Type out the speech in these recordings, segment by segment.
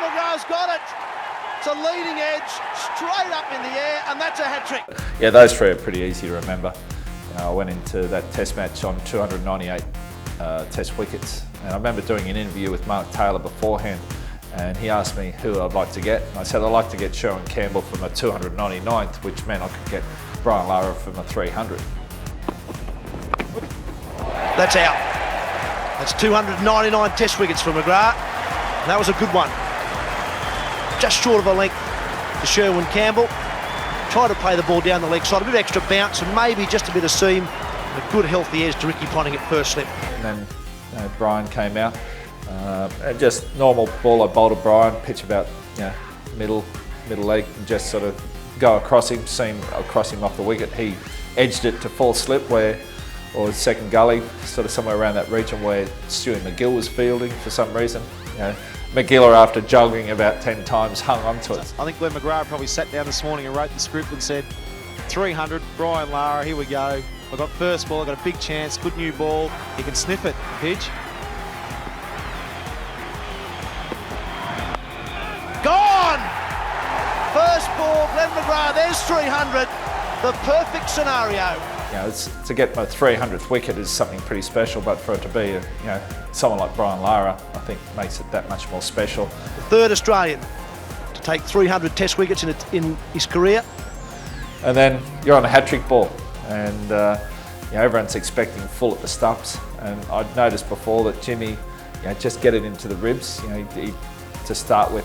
McGrath's got it. It's a leading edge, straight up in the air, and that's a hat-trick. Yeah, those three are pretty easy to remember. I went into that test match on 298 test wickets, and I remember doing an interview with Mark Taylor beforehand, and he asked me who I'd like to get. And I said I'd like to get Sherwin Campbell from a 299th, which meant I could get Brian Lara from a 300. That's out. That's 299 test wickets for McGrath. And that was a good one. Just short of a length to Sherwin Campbell. Tried to play the ball down the leg side, a bit of extra bounce and maybe just a bit of seam. And a good healthy edge to Ricky Ponting at first slip. And then Brian came out. And just normal ball, I bowled to Brian, pitch about middle leg, and just sort of go across him, seam across him off the wicket. He edged it to full slip or second gully, sort of somewhere around that region where Stewie McGill was fielding for some reason. McGill, after jogging about 10 times, hung onto it. I think Glenn McGrath probably sat down this morning and wrote the script and said, 300, Brian Lara, here we go. I got first ball, I got a big chance, good new ball. He can sniff it, pitch. Gone! First ball, Glenn McGrath, there's 300. The perfect scenario. To get my 300th wicket is something pretty special, but for it to be someone like Brian Lara, I think makes it that much more special. The third Australian to take 300 test wickets in his career. And then you're on a hat-trick ball, and everyone's expecting full at the stumps. And I'd noticed before that Jimmy, just get it into the ribs. To start with,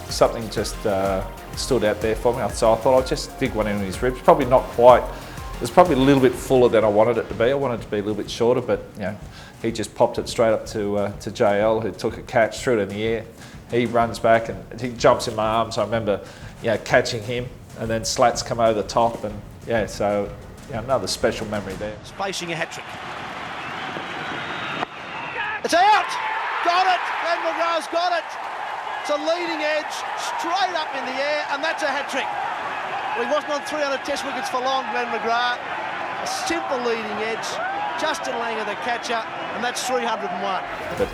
something just stood out there for me. So I thought I'd just dig one in his ribs. Probably not quite. It was probably a little bit fuller than I wanted it to be. I wanted it to be a little bit shorter, but he just popped it straight up to JL, who took a catch, threw it in the air. He runs back and he jumps in my arms. I remember, catching him, and then slats come over the top, and so another special memory there. It's facing a hat-trick. It's out. Got it. Glenn McGrath's got it. It's a leading edge, straight up in the air, and that's a hat-trick. Well, he wasn't on 300 test wickets for long, Glenn McGrath. A simple leading edge, Justin Langer the catcher, and that's 301. But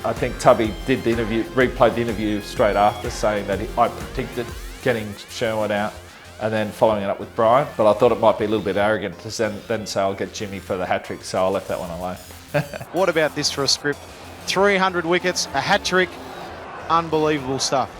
I think Tubby did the interview, replayed the interview straight after, saying that I predicted getting Sherwin out and then following it up with Brian. But I thought it might be a little bit arrogant to then say I'll get Jimmy for the hat-trick, so I left that one alone. What about this for a script? 300 wickets, a hat-trick, unbelievable stuff.